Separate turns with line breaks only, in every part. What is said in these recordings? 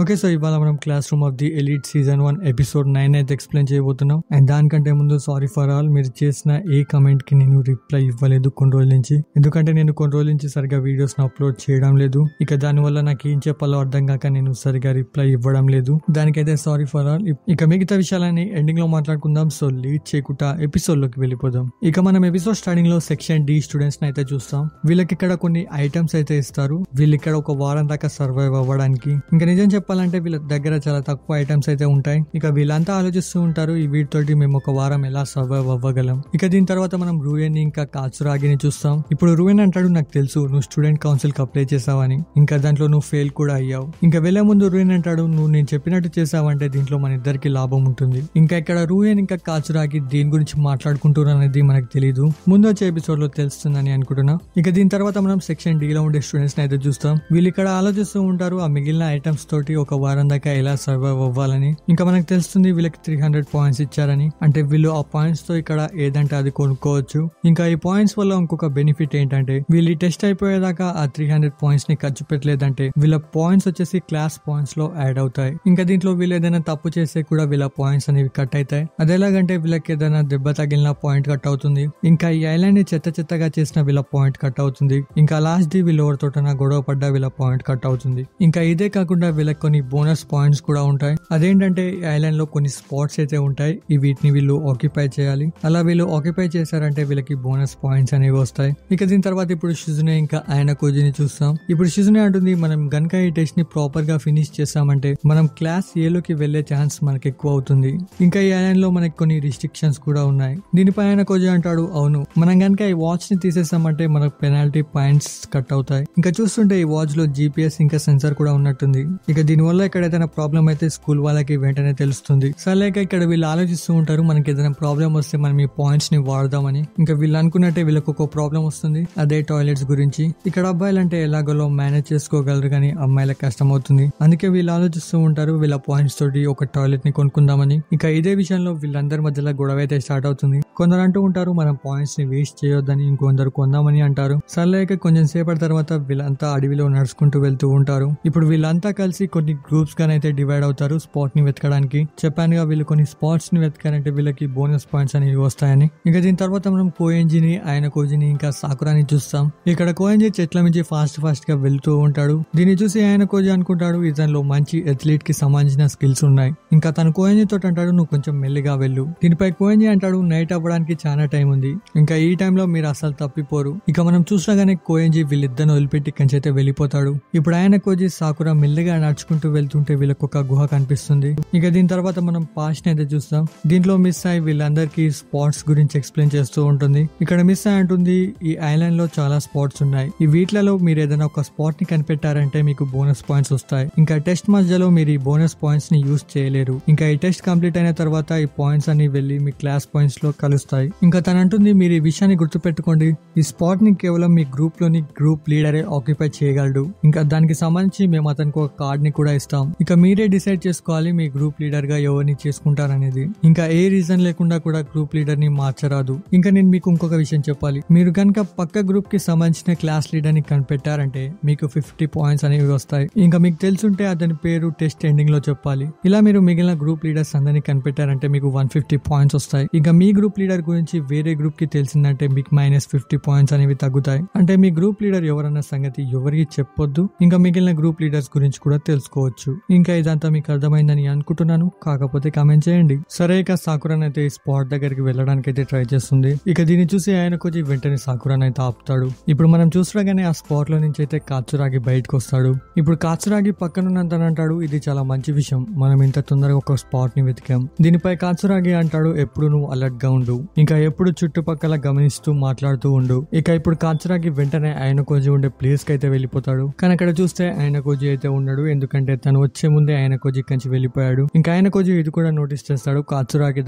Okay, so ఇవాళ మనం class room of the elite season 1 episode 9 అయితే ఎక్స్ప్లెయిన్ చేయబోతున్నాం. అండ్ దానికంటే ముందు సారీ ఫర్ ఆల్, మీరు చేసిన ఏ కమెంట్ కి నేను రిప్లై ఇవ్వలేదు కొన్ని రోజుల నుంచి. ఎందుకంటే నేను కొన్ని రోజుల నుంచి సరిగా వీడియోస్ అప్లోడ్ చేయడం లేదు. ఇక దానివల్ల నాకు ఏం చెప్పాలో అర్థం కాక నేను సరిగా రిప్లై ఇవ్వడం లేదు. దానికైతే సారీ ఫర్ ఆల్. ఇక మిగతా విషయాలని ఎండింగ్ లో మాట్లాడుకుందాం. సో లీడ్ చేయకుండా ఎపిసోడ్ లోకి వెళ్ళిపోదాం. ఇక మనం ఎపిసోడ్ స్టార్టింగ్ లో సెక్షన్ డి స్టూడెంట్స్ అయితే చూస్తాం. వీళ్ళకి ఇక్కడ కొన్ని ఐటమ్స్ అయితే ఇస్తారు. వీళ్ళు ఇక్కడ ఒక వారం దాకా సర్వైవ్ అవ్వడానికి. ఇంకా నిజం చెప్పాలంటే వీళ్ళ దగ్గర చాలా తక్కువ ఐటమ్స్ అయితే ఉంటాయి. ఇక వీళ్ళంతా ఆలోచిస్తూ ఉంటారు, ఈ వీటితోటి మేము ఒక వారం ఎలా సర్వైవ్ అవ్వగలం. ఇక దీని తర్వాత మనం రూయన్ ఇంకా కాచురాగిని చూస్తాం. ఇప్పుడు రూయన్ అంటాడు, నాకు తెలుసు నువ్వు స్టూడెంట్ కౌన్సిల్ కి అప్లై చేసావని, ఇంకా దాంట్లో నువ్వు ఫెయిల్ కూడా అయ్యావు. ఇంకా వెళ్లే ముందు రూయన్ అంటాడు, నువ్వు నేను చెప్పినట్టు చేసావంటే దీంట్లో మన ఇద్దరికి లాభం ఉంటుంది. ఇంకా ఇక్కడ రూయన్ ఇంకా కాచురాగి దేని గురించి మాట్లాడుకుంటున్నారు అనేది మనకు తెలియదు, ముందు వచ్చే ఎపిసోడ్ లో తెలుస్తుందని అనుకుంటున్నా. ఇక దీని తర్వాత మనం సెక్షన్ డి లో ఉండే స్టూడెంట్స్ అయితే చూస్తాం. వీళ్ళు ఇక్కడ ఆలోచిస్తూ ఉంటారు, ఆ మిగిలిన ఐటమ్స్ తోటి ఒక వారం దాకా ఎలా సర్వైవ్ అవ్వాలని. ఇంకా మనకు తెలుస్తుంది వీళ్ళకి 300 పాయింట్స్ ఇచ్చారని. అంటే వీళ్ళు ఆ పాయింట్స్ తో ఇక్కడ ఏదంటే అది కొనుక్కోవచ్చు. ఇంకా ఈ పాయింట్స్ వల్ల ఇంకొక బెనిఫిట్ ఏంటంటే వీళ్ళు టెస్ట్ అయిపోయేదాకా ఆ 300 పాయింట్స్ ని ఖర్చు పెట్టలేదంటే వీళ్ళ పాయింట్స్ వచ్చేసి క్లాస్ పాయింట్స్ లో యాడ్ అవుతాయి. ఇంకా దీంట్లో వీళ్ళు ఏదైనా తప్పు చేస్తే కూడా వీళ్ళ పాయింట్స్ అనేవి కట్ అవుతాయి. అదేలాగంటే వీళ్ళకి ఏదైనా దెబ్బ తగిలిన పాయింట్ కట్ అవుతుంది. ఇంకా ఈ ఐలాండ్ ని చెత్తగా చేసిన వీళ్ళ పాయింట్ కట్ అవుతుంది. ఇంకా లాస్ట్ ది వీళ్ళు ఎవరితోటైనా గొడవ పడ్డా వీళ్ళ పాయింట్ కట్ అవుతుంది. ఇంకా ఇదే కాకుండా వీళ్ళకి కొన్ని బోనస్ పాయింట్స్ కూడా ఉంటాయి. అదేంటంటే ఈ ఐలాండ్ లో కొన్ని స్పాట్స్ అయితే ఉంటాయి. వీటిని వీళ్ళు ఆక్యుపై చేయాలి. అలా వీళ్ళు ఆక్యుపై చేశారంటే వీళ్ళకి బోనస్ పాయింట్స్ అనేవి వస్తాయి. ఇక దీని తర్వాత ఇప్పుడు షిజునే ఇంకా ఆయన కోజిని చూస్తాం. ఇప్పుడు షిజునే అంటుంది, మనం గనుక ఈ టెస్ట్ ని ప్రాపర్ గా ఫినిష్ చేసామంటే మనం క్లాస్ ఏ లోకి వెళ్లే ఛాన్స్ మనకి ఎక్కువ అవుతుంది. ఇంకా ఈ ఐలాండ్ లో మనకి కొన్ని రిస్ట్రిక్షన్స్ కూడా ఉన్నాయి. దీనిపై ఆయన కోజి అంటాడు, అవును మనం గనుక ఈ వాచ్ ని తీసేసామంటే మనకు పెనాల్టీ పాయింట్స్ కట్ అవుతాయి. ఇంకా చూస్తుంటే ఈ వాచ్ లో జీపీఎస్ ఇంకా సెన్సార్ కూడా ఉన్నట్టుంది. ఇక దీనివల్ల ఇక్కడ ఏదైనా ప్రాబ్లం అయితే స్కూల్ వాళ్ళకి వెంటనే తెలుస్తుంది. సరేక ఇక్కడ వీళ్ళు ఆలోచిస్తూ ఉంటారు, మనకి ఏదైనా ప్రాబ్లం వస్తే మనం ఈ పాయింట్స్ ని వాడదామని. ఇంకా వీళ్ళు అనుకున్నట్టే వీళ్ళకి ఒక ప్రాబ్లం వస్తుంది, అదే టాయిలెట్స్ గురించి. ఇక్కడ అబ్బాయిలు అంటే ఎలాగోలో మేనేజ్ చేసుకోగలరు కానీ అమ్మాయిలకు కష్టం అవుతుంది. అందుకే వీళ్ళు ఆలోచిస్తూ ఉంటారు వీళ్ళ పాయింట్స్ తోటి ఒక టాయిలెట్ ని కొనుక్కుందామని. ఇక ఇదే విషయంలో వీళ్ళందరి మధ్యలో గొడవ అయితే స్టార్ట్ అవుతుంది. కొందరు అంటూ ఉంటారు మనం పాయింట్స్ ని వేస్ట్ చేయొద్దని, ఇంకొందరు కొందామని అంటారు. సర్లేక కొంచెం సేపటి తర్వాత వీళ్ళంతా అడవిలో నడుచుకుంటూ వెళ్తూ ఉంటారు. ఇప్పుడు వీళ్ళంతా కలిసి కొన్ని గ్రూప్స్ గానైతే డివైడ్ అవుతారు స్పాట్ ని వెతకడానికి. చెప్పానుగా వీళ్ళు కొన్ని స్పాట్స్ ని వెతకారంటే వీళ్ళకి బోనస్ పాయింట్స్ అనేవి వస్తాయని. ఇక దీని తర్వాత మనం కోయంజిని, ఆయన కోజిని ఇంకా సాకురాని చూస్తాం. ఇక్కడ కోయంజి చెట్ల నుంచి ఫాస్ట్ గా వెళ్తూ ఉంటాడు. దీన్ని చూసి ఆయన కోజి అనుకుంటాడు ఇతనిలో మంచి అథ్లీట్ కి సంబంధించిన స్కిల్స్ ఉన్నాయి. ఇంకా తన కోయంజి తోటి అంటాడు, నువ్వు కొంచెం మెల్లిగా వెళ్ళు. దీనిపై కోయంజి అంటాడు, నైట్ అవ్వడానికి చాలా టైం ఉంది, ఇంకా ఈ టైంలో మీరు అసలు తప్పిపోరు. ఇక మనం చూసినాగానే కోయంజి వీళ్ళిద్దరిని వదిలిపెట్టి కంచైతే వెళ్ళిపోతాడు. ఇప్పుడు ఆయన కోజి సాకురా మెల్లిగా నడుచుకుంటూ వెళ్తుంటే వీళ్ళకి ఒక గుహ కనిపిస్తుంది. ఇక దీని తర్వాత మనం పాస్ట్ అయితే చూస్తాం. దీంట్లో మిస్ అయ్యి వీళ్ళందరికీ స్పాట్స్ గురించి ఎక్స్ప్లెయిన్ చేస్తూ ఉంటుంది. ఇక్కడ మిస్ అయ్యి అంటుంది, ఈ ఐలాండ్ లో చాలా స్పాట్స్ ఉన్నాయి. ఈ వీటిలలో మీరు ఏదైనా ఒక స్పాట్ ని కనిపెట్టారంటే మీకు బోనస్ పాయింట్స్ వస్తాయి. ఇంకా టెస్ట్ మధ్యలో మీరు ఈ బోనస్ పాయింట్స్ ని యూజ్ చేయలేరు. ఇంకా ఈ టెస్ట్ కంప్లీట్ అయిన తర్వాత ఈ పాయింట్స్ అన్ని వెళ్లి మీ క్లాస్ పాయింట్స్ లో కలుస్తాయి. ఇంకా తను అంటుంది, మీరు ఈ విషయాన్ని గుర్తుపెట్టుకోండి, ఈ స్పాట్ ని కేవలం మీ గ్రూప్ లోని గ్రూప్ లీడరే ఆక్యుపై చేయగలడు. ఇంకా దానికి సంబంధించి మేము అతనికి ఒక కార్డ్ ని కూడా ఇస్తాం. ఇక మీరే డిసైడ్ చేసుకోవాలి మీ గ్రూప్ లీడర్ గా ఎవరిని చేసుకుంటారనేది. ఇంకా ఏ రీజన్ లేకుండా కూడా గ్రూప్ లీడర్ ని మార్చరాదు. ఇంకా నేను మీకు ఇంకొక విషయం చెప్పాలి, మీరు కనుక పక్క గ్రూప్ కి సంబంధించిన క్లాస్ లీడర్ ని కనిపెట్టారంటే మీకు 50 పాయింట్స్ అనేవి వస్తాయి. ఇంకా మీకు తెలుసుంటే అతని పేరు టెస్ట్ ఎండింగ్ లో చెప్పాలి. ఇలా మీరు మిగిలిన గ్రూప్ లీడర్స్ అందరినీ కనిపెట్టారంటే మీకు 150 పాయింట్స్ వస్తాయి. ఇంకా మీ గ్రూప్ లీడర్ గురించి వేరే గ్రూప్ కి తెలిసిందంటే మీకు -50 పాయింట్స్ అనేవి తగ్గుతాయి. అంటే మీ గ్రూప్ లీడర్ ఎవరన్న సంగతి ఎవరికి చెప్పొద్దు. ఇంకా మిగిలిన గ్రూప్ లీడర్స్ గురించి కూడా తెలుసుకోవచ్చు. ఇంకా ఇదంతా మీకు అర్థమైందని అనుకుంటున్నాను, కాకపోతే కామెంట్ చేయండి. సరే ఇక సాకురాన్ అయితే ఈ స్పాట్ దగ్గరికి వెళ్ళడానికి అయితే ట్రై చేస్తుంది. ఇక దీన్ని చూసి ఆయన కొంచెం వెంటనే సాకురాన్ అయితే ఆపుతాడు. ఇప్పుడు మనం చూసినాగానే ఆ స్పాట్ లో నుంచి అయితే కాచురాగి బయటకు వస్తాడు. ఇప్పుడు కాచురాగి పక్కనున్నంత అంటాడు, ఇది చాలా మంచి విషయం, మనం ఇంత తొందరగా ఒక స్పాట్ ని వెతికాం. దీనిపై కాచురాగి అంటాడు, ఎప్పుడు నువ్వు అలర్ట్ గా ఉండు, ఇంకా ఎప్పుడు చుట్టుపక్కల గమనిస్తూ మాట్లాడుతూ ఉండు. ఇక ఇప్పుడు కాచురాగి వెంటనే ఆయన కోజి ఉండే ప్లేస్ కి అయితే వెళ్ళిపోతాడు. కానీ అక్కడ చూస్తే ఆయన కోజి అయితే ఉన్నాడు, ఎందుకంటే తను వచ్చే ముందే ఆయన కోజి కంచి వెళ్ళిపోయాడు. ఇంకా ఆయన కోజి ఇది కూడా నోటీస్ చేస్తాడు, కాచురాగి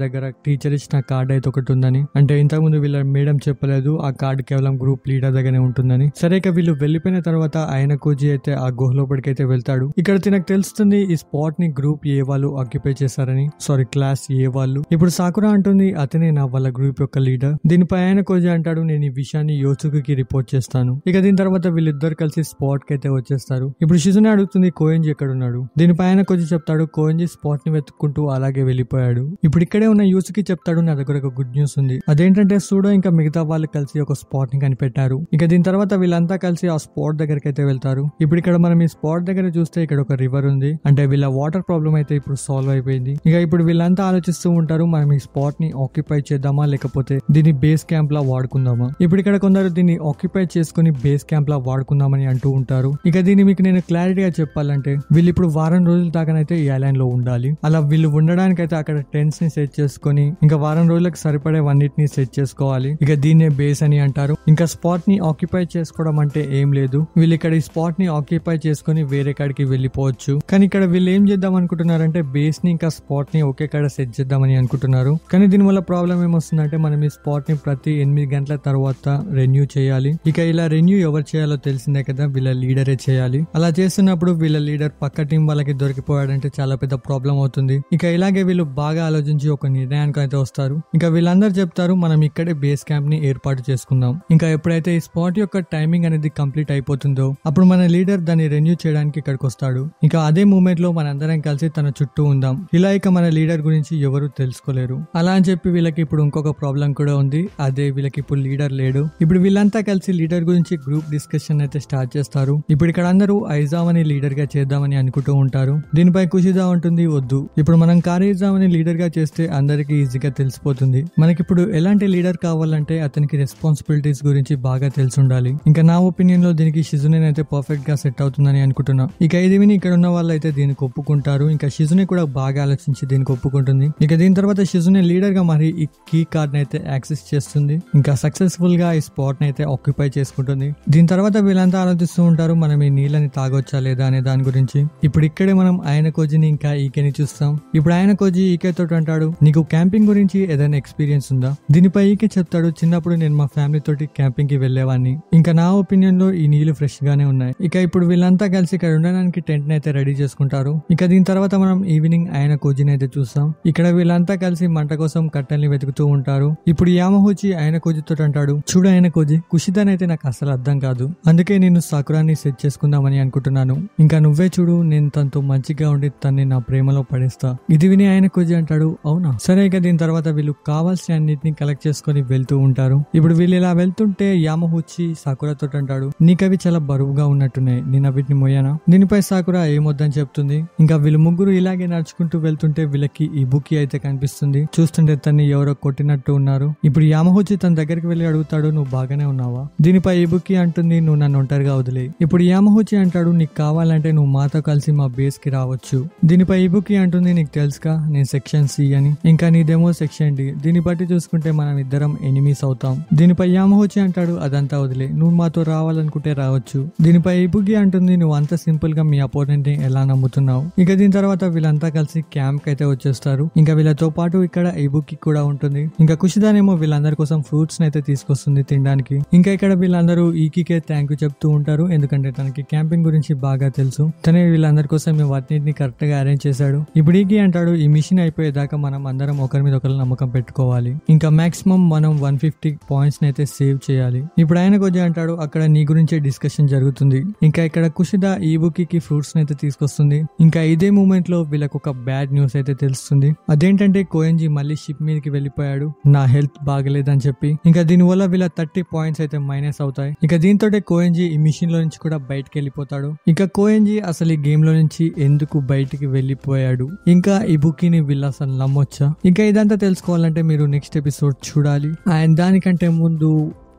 దగ్గర టీచర్ ఇచ్చిన కార్డ్ అయితే ఒకటి ఉందని. అంటే ఇంతకుముందు వీళ్ళ మేడం చెప్పలేదు ఆ కార్డ్ కేవలం గ్రూప్ లీడర్ దగ్గరనే ఉంటుందని. సరే ఇక వీళ్ళు వెళ్ళిపోయిన తర్వాత ఆయన కోజి అయితే ఆ గుహ లోపలికైతే వెళ్తాడు. ఇక్కడ తినకు తెలుస్తుంది ఈ స్పాట్ ని గ్రూప్ ఏ వాళ్ళు ఆక్యుపై చేశారని, సారీ క్లాస్ ఏ వాళ్ళు. ఇప్పుడు సాకురా అంటుంది, అతనే నా వాళ్ళ గ్రూప్ యొక్క లీడర్. దీనిపై ఆయన కోజి అంటాడు, నేను ఈ విషయాన్ని యోసుకి రిపోర్ట్ చేస్తాను. ఇక దీని తర్వాత వీళ్ళిద్దరు కలిసి స్పాట్ కి అయితే వచ్చేస్తారు. ఇప్పుడు షిజునే అడుగుతుంది, కోయంజి ఎక్కడున్నాడు. దీనిపై ఆయన కొంచెం చెప్తాడు కోఎన్జీ స్పాట్ ని వెతుక్కుంటూ అలాగే వెళ్ళిపోయాడు. ఇప్పుడు ఇక్కడే ఉన్న యూసుకి చెప్తాడు నా దగ్గర ఒక గుడ్ న్యూస్ ఉంది. అదేంటంటే సూడో ఇంకా మిగతా వాళ్ళు కలిసి ఒక స్పాట్ ని కనిపెట్టారు. ఇక దీని తర్వాత వీళ్ళంతా కలిసి ఆ స్పాట్ దగ్గరికి అయితే వెళ్తారు. ఇప్పుడు ఇక్కడ మనం ఈ స్పాట్ దగ్గర చూస్తే ఇక్కడ ఒక రివర్ ఉంది. అంటే వీళ్ళ వాటర్ ప్రాబ్లం అయితే ఇప్పుడు సాల్వ్ అయిపోయింది. ఇక ఇప్పుడు వీళ్ళంతా ఆలోచిస్తూ ఉంటారు మనం ఈ స్పాట్ ని ఆక్యుపై చేద్దామా లేకపోతే దీన్ని బేస్ క్యాంప్ లా వాడుకుందామా. ఇప్పుడు ఇక్కడ కొందరు దీన్ని ఆక్యుపై చేసుకుని బేస్ క్యాంప్ లా వాడుకుందామని అంటూ ఉంటారు. ఇక దీన్ని మీకు నేను క్లారిటీగా చెప్పాలంటే వీళ్ళు ఇప్పుడు వారం రోజుల దాకానైతే ఈ ఐలాండ్ లో ఉండాలి. అలా వీళ్ళు ఉండడానికైతే అక్కడ టెంట్స్ ని సెట్ చేసుకుని ఇంకా వారం రోజులకు సరిపడే వన్నిటిని సెట్ చేసుకోవాలి. ఇక దీన్నే బేస్ అని అంటారు. ఇంకా స్పాట్ ని ఆక్యుపై చేసుకోవడం అంటే ఏం లేదు, వీళ్ళు ఇక్కడ ఈ స్పాట్ ని ఆక్యుపై చేసుకుని వేరే కాడికి వెళ్ళిపోవచ్చు. కానీ ఇక్కడ వీళ్ళు ఏం చేద్దాం అనుకుంటున్నారంటే బేస్ ని ఇంకా స్పాట్ ని ఒకే కాడ సెట్ చేద్దామని అనుకుంటున్నారు. కానీ దీని వల్ల ప్రాబ్లం ఏమొస్తుందంటే మనం ఈ స్పాట్ ని ప్రతి 8 గంటల తర్వాత రెన్యూ చేయాలి. ఇక ఇలా రెన్యూ ఎవరు చేయాలో తెలిసిందే కదా, వీళ్ళ లీడరే చేయాలి. అలా చేస్తున్నప్పుడు వీళ్ళ లీడర్ పక్క టీం వాళ్ళకి దొరికిపోయాడంటే చాలా పెద్ద ప్రాబ్లం అవుతుంది. ఇక ఇలాగే వీళ్ళు బాగా ఆలోచించి ఒక నిర్ణయానికి అయితే వస్తారు. ఇంకా వీళ్ళందరూ చెప్తారు మనం ఇక్కడే బేస్ క్యాంప్ ని ఏర్పాటు చేసుకుందాం. ఇంకా ఎప్పుడైతే ఈ స్పాట్ యొక్క టైమింగ్ అనేది కంప్లీట్ అయిపోతుందో అప్పుడు మన లీడర్ దాన్ని రెన్యూ చేయడానికి ఇక్కడికి వస్తాడు. ఇంకా అదే మూమెంట్ లో మనందరం కలిసి తన చుట్టూ ఉందాం. ఇలా ఇక మన లీడర్ గురించి ఎవరు తెలుసుకోలేరు. అలా అని చెప్పి వీళ్ళకి ఇప్పుడు ఇంకొక ప్రాబ్లం కూడా ఉంది. అదే వీళ్ళకి ఇప్పుడు లీడర్ లేడు. ఇప్పుడు వీళ్ళంతా కలిసి లీడర్ గురించి గ్రూప్ డిస్కషన్ అయితే స్టార్ట్ చేస్తారు. ఇప్పుడు ఇక్కడ అందరూ ఐజామ్ అని లీడర్ గా చేద్దామని అనుకుంటూ ఉంటారు. దీనిపై కుషిదా ఉంటుంది వద్దు, ఇప్పుడు మనం కారిజామ్ అని లీడర్ గా చేస్తే అందరికి ఈజీగా తెలిసిపోతుంది. మనకిప్పుడు ఎలాంటి లీడర్ కావాలంటే అతనికి రెస్పాన్సిబిలిటీస్ గురించి బాగా తెలిసి ఉండాలి. ఇంకా నా ఒపీనియన్ లో దీనికి షిజునే అయితే పర్ఫెక్ట్ గా సెట్ అవుతుందని అనుకుంటున్నా. ఇక ఇది విని ఇక్కడ ఉన్న వాళ్ళు అయితే దీనికి ఒప్పుకుంటారు. ఇంకా షిజునే కూడా బాగా ఆలోచించి దీనికి ఒప్పుకుంటుంది. ఇక దీని తర్వాత షిజునే లీడర్ గా మరి ఈ కీ కార్డ్ అయితే యాక్సెస్ చేస్తుంది. ఇంకా సక్సెస్ఫుల్ గా ఈ స్పాట్ ని అయితే ఆక్యుపై చేసుకుంటుంది. దీని తర్వాత వీళ్ళంతా ఆలోచిస్తూ ఉంటారు మనం ఈ నీళ్ళని తాగొచ్చా లేదా అనే దాని గురించి. ఇప్పుడు ఇక్కడే మనం ఆయన కోజిని ఇంకా ఈకేని చూస్తాం. ఇప్పుడు ఆయన కోజి ఈకే తోటి అంటాడు నీకు క్యాంపింగ్ గురించి ఏదైనా ఎక్స్పీరియన్స్ ఉందా. దీనిపై ఈకే చెప్తాడు చిన్నప్పుడు నేను మా ఫ్యామిలీ తోటి క్యాంపింగ్ కి వెళ్లేవాడిని. ఇంకా నా ఒపీనియన్ లో ఈ నీళ్లు ఫ్రెష్ గానే ఉన్నాయి. ఇక ఇప్పుడు వీళ్ళంతా కలిసి ఇక్కడ ఉండడానికి టెంట్ ని అయితే రెడీ చేసుకుంటారు. ఇక దీని తర్వాత మనం ఈవినింగ్ ఆయన కోజిని అయితే చూస్తాం. ఇక్కడ వీళ్ళంతా కలిసి మంట కోసం కట్టెల్ని వెతుకుతూ ఉంటారు. ఇప్పుడు యామహూచి ఆయన కోజితో అంటాడు చూడు ఆయన కోజి కుషిదాన్ అయితే నాకు అసలు అర్థం కాదు, అందుకే నేను సాకురాన్ని సెట్ చేసుకుందామని అనుకుంటున్నాను. ఇంకా నువ్వే చూడు నేను తనతో మంచిగా ఉండి తన్ని నా ప్రేమలో పడేస్తా. ఇది విని ఆయన కోజి అంటాడు అవునా సరే. ఇక దీని తర్వాత వీళ్ళు కావాల్సిన అన్నిటిని కలెక్ట్ చేసుకుని వెళ్తూ ఉంటారు. ఇప్పుడు వీళ్ళు ఇలా వెళ్తుంటే యామహూచి సాకురాతో అంటాడు నీకవి చాలా బరువుగా ఉన్నట్టున్నాయి, నేను వీటిని మోయానా. దీనిపై సాకురా ఏమొద్దని చెప్తుంది. ఇంకా వీళ్ళు ముగ్గురు ఇలాగే నడుచుకుంటూ వెళ్తుంటే వీళ్ళకి ఈ బుక్ అయితే కనిపిస్తుంది. చూస్తుంటే తన్ని ఎవరో కొట్టినట్టు ఉన్నారు. ఇప్పుడు యామహూచి తన దగ్గరికి వెళ్లి అడుగుతాడు నువ్వు బాగానే ఉన్నావా. దీనిపై ఈ బుక్ అంటుంది నువ్వు నన్ను ఒంటరిగా వదిలే. ఇప్పుడు యామహూచి అంటాడు నీకు కావాలంటే నువ్వు మాతో కలిసి మా బేస్ కి రావచ్చు. దీనిపై ఈ బుక్ అంటుంది నీకు తెలుసుగా నేను సెక్షన్ సి అని, ఇంకా నీదేమో సెక్షన్ డి. దీన్ని బట్టి చూసుకుంటే మనం ఇద్దరం ఎనిమీస్ అవుతాం. దీనిపై యామహూచి అంటాడు అదంతా వదిలే, నువ్వు మాతో రావాలనుకుంటే రావచ్చు. దీనిపై ఈ బుక్ అంటుంది నువ్వు అంత సింపుల్ గా మీ అపోనెంట్ ని ఎలా నమ్ముతున్నావు. ఇక దీని తర్వాత వీళ్ళంతా కలిసి క్యాంప్ అయితే వచ్చేస్తారు. ఇంకా వీళ్ళతో పాటు ఇక్కడ ఈ బుక్ కూడా ఉంటుంది. ఇంకా కుషిదానేమో వీళ్ళందరి కోసం ఫ్రూట్స్ అయితే తీసుకొస్తుంది తినడానికి. ఇంకా ఇక్కడ వీళ్ళందరూ ఈకీకే థ్యాంక్ యూ చెప్తూ ఉంటారు ఎందుకంటే తనకి క్యాంపింగ్ గురించి బాగా తెలుసు. తనే వీళ్ళందరి కోసం వాటిని కరెక్ట్ గా అరేంజ్ చేశాడు. ఇప్పుడు ఈకీ అంటాడు ఈ మిషన్ అయిపోయేదాకా మనం అందరం ఒకరి మీద ఒకరు నమ్మకం పెట్టుకోవాలి. ఇంకా మాక్సిమం మనం 150 పాయింట్స్ అయితే సేవ్ చేయాలి. ఇప్పుడు ఆయన కొద్ది అంటాడు అక్కడ నీ గురించే డిస్కషన్ జరుగుతుంది. ఇంకా ఇక్కడ కుషిదా ఈ బుక్ కి ఫ్రూట్స్ అయితే తీసుకొస్తుంది. ఇంకా ఇదే మూమెంట్ లో వీళ్ళకి ఒక బ్యాడ్ న్యూస్ అయితే తెలుస్తుంది. అదేంటంటే కోఎన్జీ మళ్ళీ షిప్ మీదకి వెళ్ళిపోయాడు నా హెల్త్ బాగలేదని చెప్పి. ఇంకా దీని వల్ల వీళ్ళ 30 పాయింట్స్ అయితే మైనస్ అవుతాయి. ఇక దీంతో కోఎన్జీ ఈ మిషన్ లో నుంచి కూడా బయటకు వెళ్ళిపోతాడు. ఇక కోఎన్జీ అసలు ఈ గేమ్ లో నుంచి ఎందుకు బయటికి వెళ్ళిపోయాడు, ఇంకా ఈ బుక్ ని వీళ్ళు అసలు నమ్మొచ్చా. ఇంకా ఇదంతా తెలుసుకోవాలంటే మీరు నెక్స్ట్ ఎపిసోడ్ చూడాలి. అండ్ దానికంటే ముందు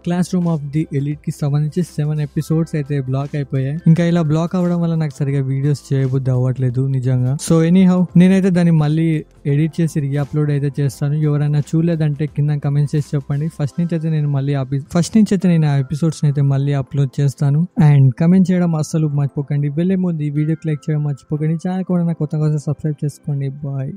class room of the elite కి సంబంధించి 7 ఎపిసోడ్స్ అయితే బ్లాక్ అయిపోయాయి. ఇంకా ఇలా బ్లాక్ అవ్వడం వల్ల నాకు సరిగా వీడియోస్ చేయబుద్ధి అవ్వట్లేదు నిజంగా. సో ఎనీహౌ నేనైతే దాన్ని మళ్ళీ ఎడిట్ చేసి రీఅప్లోడ్ అయితే చేస్తాను. ఎవరైనా చూడలేదంటే కింద కమెంట్స్ చేసి చెప్పండి. ఫస్ట్ నుంచి అయితే నేను ఆ ఎపిసోడ్స్ అయితే మళ్ళీ అప్లోడ్ చేస్తాను. అండ్ కమెంట్ చేయడం అస్సలు మర్చిపోకండి. వెళ్ళే ముందు ఈ వీడియోకి లైక్ చేయడం మర్చిపోకండి. ఛానల్ కూడా కొత్తగా సబ్స్క్రైబ్ చేసుకోండి. బాయ్.